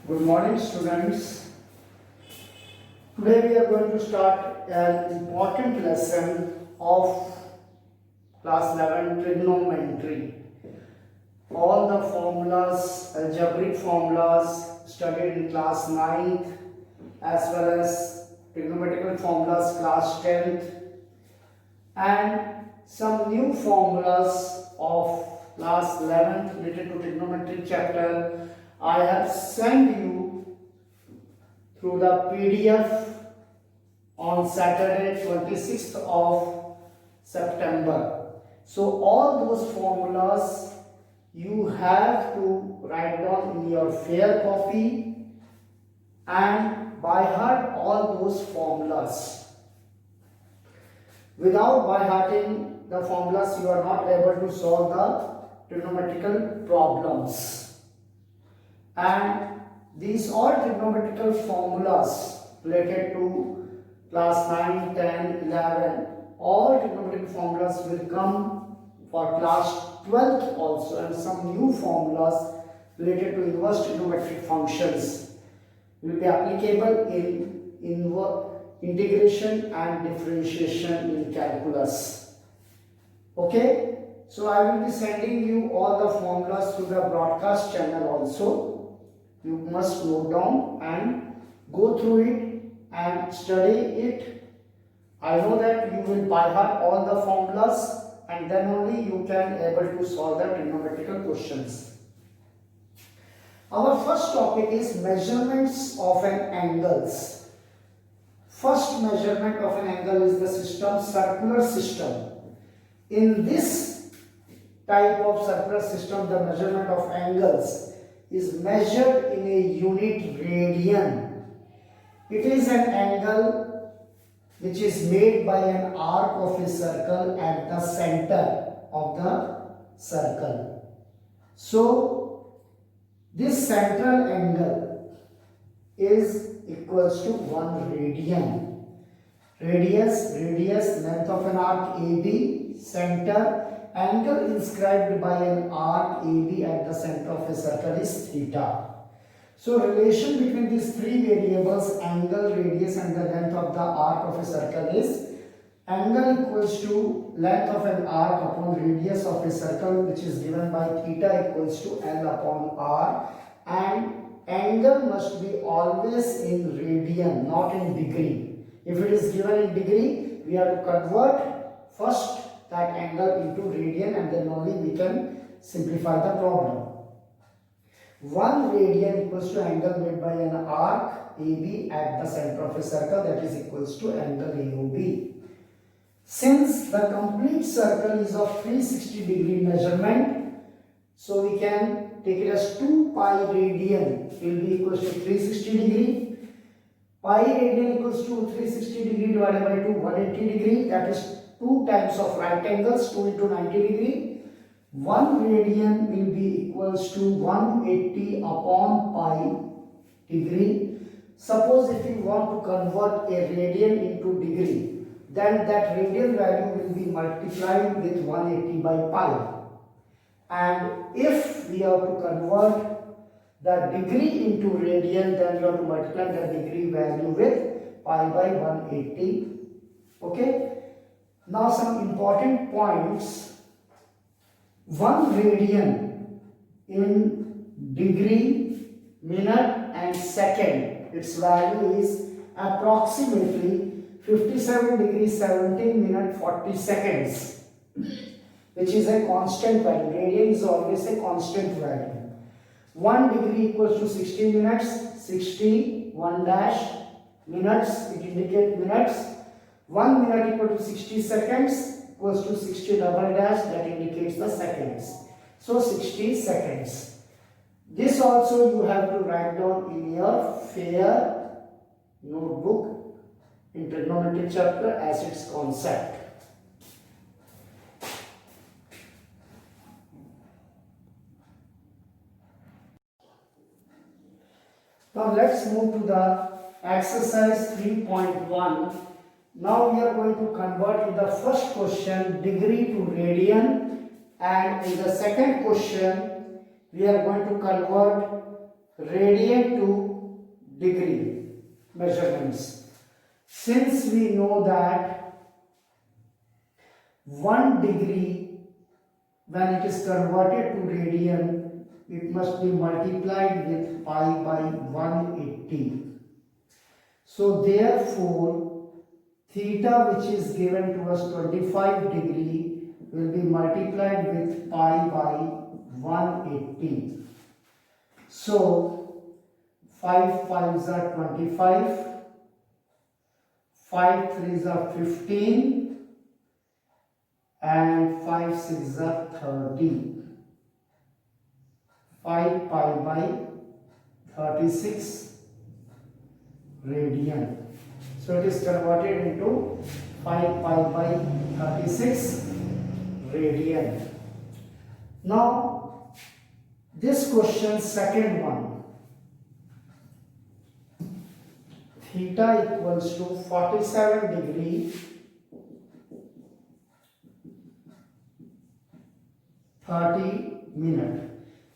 Good morning, students. Today we are going to start an important lesson of class 11 trigonometry. All the formulas, algebraic formulas studied in class 9th as well as trigonometrical formulas class 10th and some new formulas of class 11th related to trigonometry chapter I have sent you through the PDF on Saturday 26th of September. So all those formulas you have to write down in your fair copy and by heart all those formulas. Without by hearting the formulas you are not able to solve the trigonometrical problems. And these all trigonometrical formulas related to class 9, 10, 11, all trigonometrical formulas will come for class 12th also, and some new formulas related to inverse trigonometric functions will be applicable in integration and differentiation in calculus. Okay, so I will be sending you all the formulas through the broadcast channel also. You must note down and go through it and study it. I know that you will by heart all the formulas and then only you can able to solve the trigonometrical questions. Our first topic is measurements of an angles. First measurement of an angle is the system, circular system. In this type of circular system, the measurement of angles is measured in a unit radian. It is an angle which is made by an arc of a circle at the center of the circle. So, this central angle is equals to 1 radian. Radius, length of an arc AB, center, angle inscribed by an arc AB at the center of a circle is theta. So relation between these three variables, angle, radius and the length of the arc of a circle is angle equals to length of an arc upon radius of a circle, which is given by theta equals to L upon R, and angle must be always in radian, not in degree. If it is given in degree, we have to convert first that angle into radian and then only we can simplify the problem. 1 radian equals to angle made by an arc AB at the center of a circle, that is equals to angle AOB. Since the complete circle is of 360 degree measurement, so we can take it as 2 pi radian will be equals to 360 degree. Pi radian equals to 360 degree divided by 2, 180 degree, that is 2 times of right angles, 2 into 90 degree. 1 radian will be equals to 180 upon pi degree. Suppose if you want to convert a radian into degree, then that radian value will be multiplied with 180 by pi. And if we have to convert the degree into radian, then you have to multiply the degree value with pi by 180. Okay. Now some important points. 1 radian in degree, minute and second, its value is approximately 57 degrees 17 minutes 40 seconds, which is a constant value. Radian is always a constant value. 1 degree equals to 60 minutes, 60, 1 dash, minutes, it indicates minutes. 1 minute equal to 60 seconds equals to 60 double dash, that indicates the seconds. So 60 seconds. This also you have to write down in your fair notebook in trigonometry chapter as its concept. Now let's move to the exercise 3.1. Now we are going to convert in the first question degree to radian, and in the second question we are going to convert radian to degree measurements. Since we know that 1 degree, when it is converted to radian, it must be multiplied with pi by 180. So therefore, theta, which is given to us 25 degree, will be multiplied with pi by 180. So 5 5s are 25, 5 3s are 15, and 5 6s are 30. 5 pi by 36 radian. So it is converted into 5 pi by 36 radian. Now this question, second one, theta equals to 47 degree 30 minutes.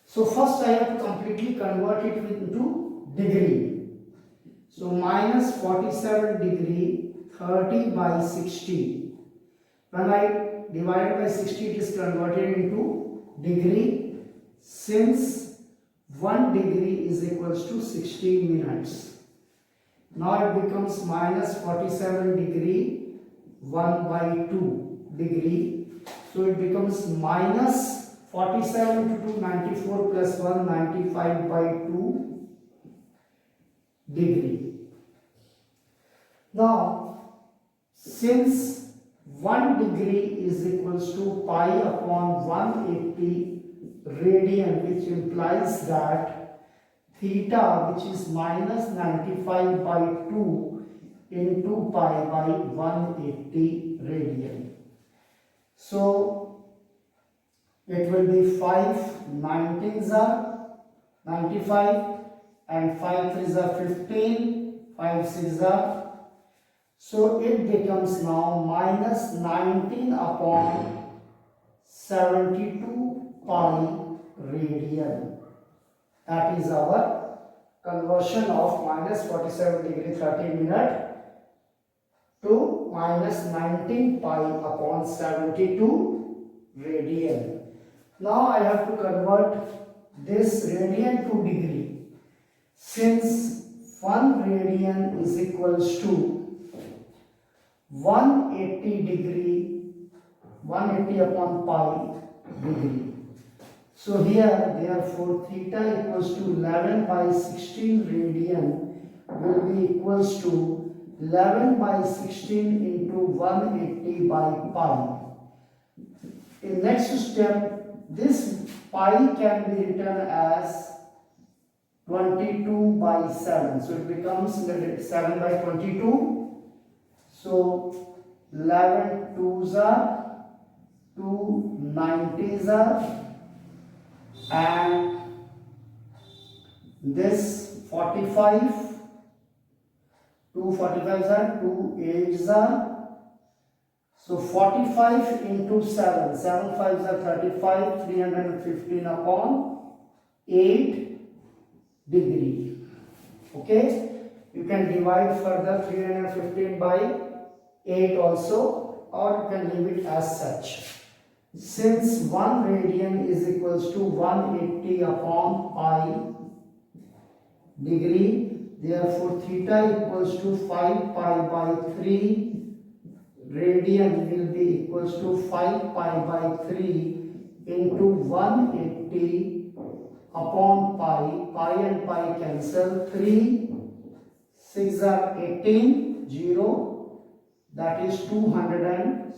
So first I have to completely convert it into degree. So minus 47 degree 30 by 60. When I divide by 60, it is converted into degree. Since 1 degree is equals to 60 minutes. Now it becomes minus 47 degree 1 by 2 degree. So it becomes minus 47 to 2, 94 plus 1, 95 by 2 degree. Now, since 1 degree is equals to pi upon 180 radian, which implies that theta, which is minus 95 by 2 into pi by 180 radian. So it will be 5 19s are 95 and 5 3s are 15, 5 6s are. So it becomes now minus 19 upon 72 pi radian. That is our conversion of minus 47 degree 30 minute to minus 19 pi upon 72 radian. Now I have to convert this radian to degree. Since 1 radian is equals to 180 degree, 180 upon pi degree. So here, therefore, theta equals to 11 by 16 radian will be equals to 11 by 16 into 180 by pi. In next step, this pi can be written as 22 by 7. So it becomes 7 by 22. So 11 2s are 2 90s are, and this 45, 2 45s are, 2 8s are. So 45 into 7, 7 5s are 35, 315 upon 8 degree. Okay, you can divide further 315 by 8 also, or you can leave it as such. Since 1 radian is equals to 180 upon pi degree, therefore theta equals to 5 pi by 3 radian will be equals to 5 pi by 3 into 180 upon pi. Pi and pi cancel. 3 6 are 18, 0, that is 200, and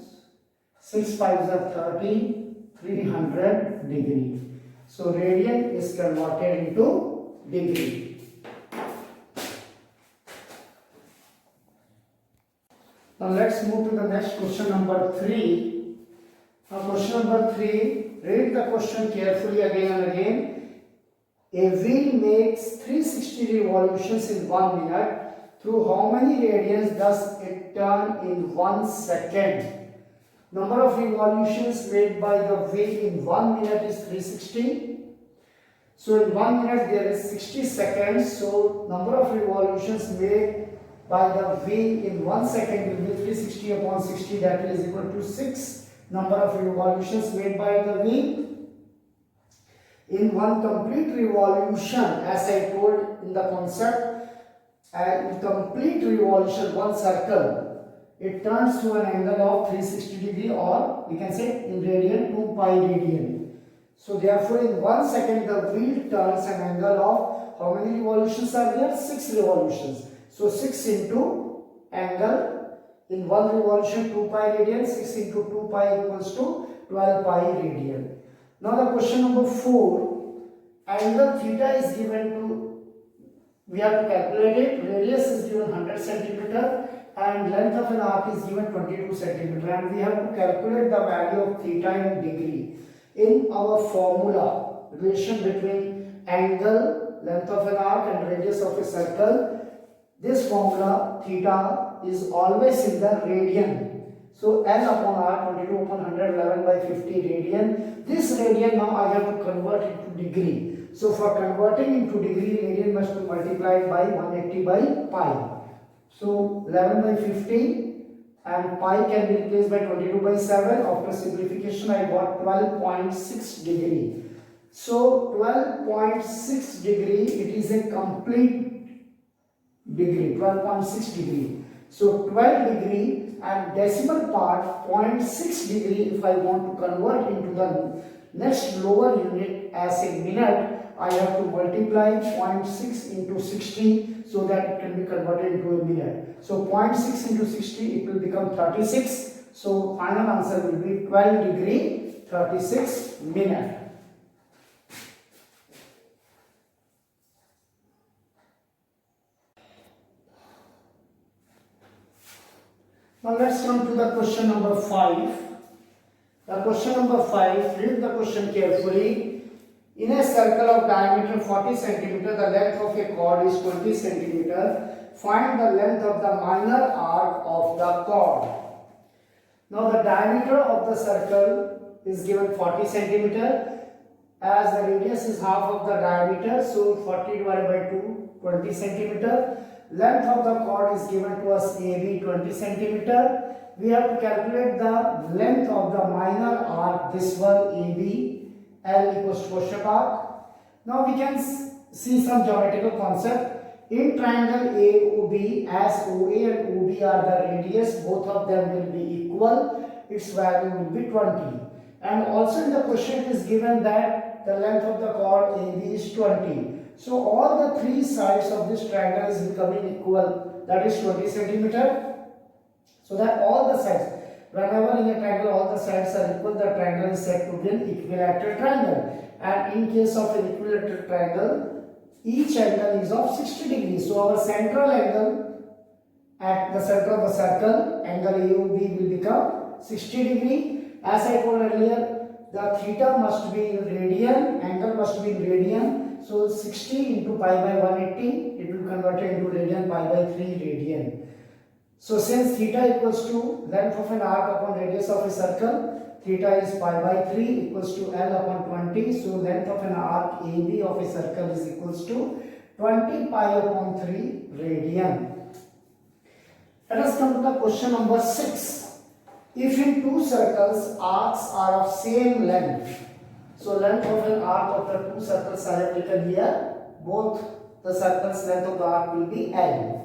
6 5s are 30, 300 degree. So radian is converted into degree. Now let's move to the next question, number 3. Now question number 3, read the question carefully again and again. A wheel makes 360 revolutions in 1 minute. Through how many radians does it turn in 1 second? Number of revolutions made by the wheel in 1 minute is 360. So in 1 minute there is 60 seconds. So number of revolutions made by the wheel in 1 second will be 360 upon 60, that is equal to 6 number of revolutions made by the wheel. In one complete revolution, as I told in the concept, in complete revolution, one circle, it turns to an angle of 360 degree, or we can say in radian 2 pi radian. So therefore in 1 second the wheel turns an angle of, how many revolutions are there? 6 revolutions. So 6 into angle, in one revolution 2 pi radian, 6 into 2 pi equals to 12 pi radian. Now the question number 4, angle theta is given to, we have to calculate it, radius is given 100 centimeter and length of an arc is given 22 centimeter, and we have to calculate the value of theta in degree. In our formula, relation between angle, length of an arc and radius of a circle, this formula theta is always in the radian. So L upon R, 22 upon 111 by 50 radian. This radian now I have to convert into degree. So for converting into degree, radian must be multiplied by 180 by pi. So 11 by 50 and pi can be replaced by 22 by 7. After simplification I got 12.6 degree. So 12.6 degree, it is a complete degree, 12.6 degree. So 12 degree and decimal part 0.6 degree, if I want to convert into the next lower unit as a minute, I have to multiply 0.6 into 60 so that it can be converted into a minute. So 0.6 into 60, it will become 36. So final answer will be 12 degree 36 minute. Now let's come to the question number 5. The question number 5, read the question carefully. In a circle of diameter 40 cm, the length of a chord is 20 cm. Find the length of the minor arc of the chord. Now the diameter of the circle is given 40 cm. As the radius is half of the diameter, so 40 divided by 2, 20 cm. Length of the chord is given to us AB 20 cm. We have to calculate the length of the minor arc, this one AB, L equals to quotient arc. Now we can see some geometrical concept. In triangle AOB, as OA and OB are the radius, both of them will be equal, its value will be 20. And also in the question it is given that the length of the chord AB is 20. So all the three sides of this triangle is becoming equal, that is 20 cm. So that all the sides, whenever in a triangle all the sides are equal, the triangle is said to be an equilateral triangle. And in case of an equilateral triangle, each angle is of 60 degrees. So our central angle at the center of the circle, angle AOB will become 60 degree. As I told earlier, the theta must be in radian, angle must be in radian. So 60 into pi by 180, it will convert into radian, pi by 3 radian. So since theta equals to length of an arc upon radius of a circle, theta is pi by 3 equals to L upon 20. So length of an arc AB of a circle is equals to 20 pi upon 3 radian. Let us come to the question number 6. If in two circles arcs are of same length, so length of an arc of the two circles I have taken here, both the circles length of the arc will be L.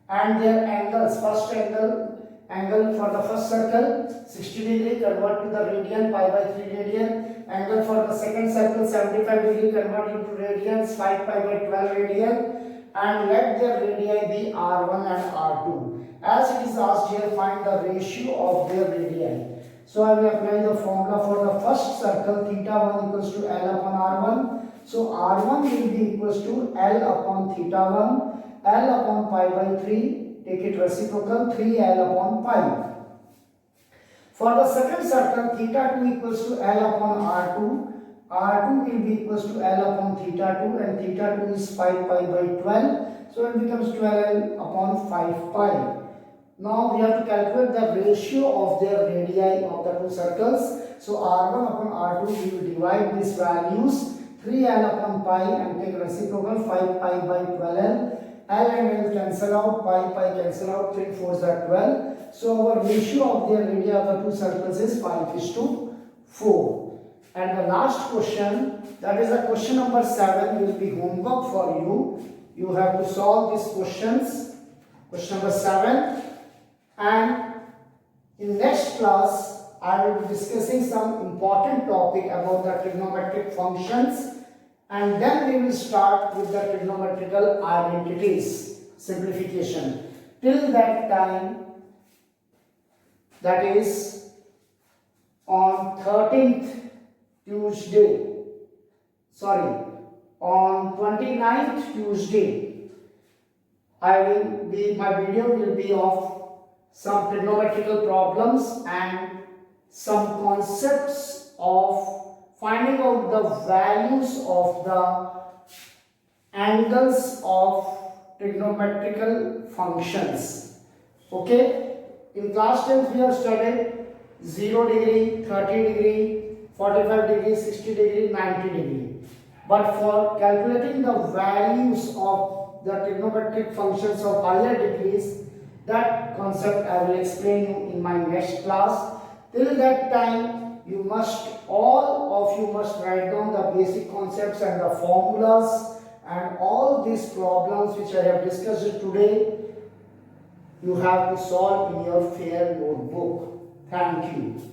And their angles, first angle for the first circle 60 degree, convert to the radian, pi by 3 radian. Angle for the second circle 75 degree, convert into radians, 5 pi by 12 radian. And let their radii be R1 and R2. As it is asked here, find the ratio of their radii. So I will apply the formula for the first circle, theta 1 equals to L upon R1. So R1 will be equals to L upon theta 1. L upon pi by 3, take it reciprocal, 3L upon pi. For the second circle, theta 2 equals to L upon R2. R2 will be equals to L upon theta 2, and theta 2 is 5 pi by 12. So it becomes 12L upon 5 pi. Now we have to calculate the ratio of their radii of the two circles. So R1 upon R2, we will divide these values. 3l upon pi and take reciprocal 5 pi by 12l. L and L cancel out, pi cancel out, 3 4s are 12. So our ratio of the area of the two circles is 5:4. And the last question, that is the question number 7, will be homework for you. You have to solve these questions, question number 7. And in next class, I will be discussing some important topic about the trigonometric functions, and then we will start with the trigonometrical identities, simplification. Till that time, that is on 13th Tuesday, sorry, on 29th Tuesday, my video will be of some trigonometrical problems and some concepts of finding out the values of the angles of trigonometrical functions. Okay, in class 10th we have studied 0 degree, 30 degree, 45 degree, 60 degree, 90 degree. But for calculating the values of the trigonometric functions of higher degrees, that concept I will explain you in my next class. Till that time, all of you must write down the basic concepts and the formulas, and all these problems which I have discussed today, you have to solve in your fair notebook. Thank you.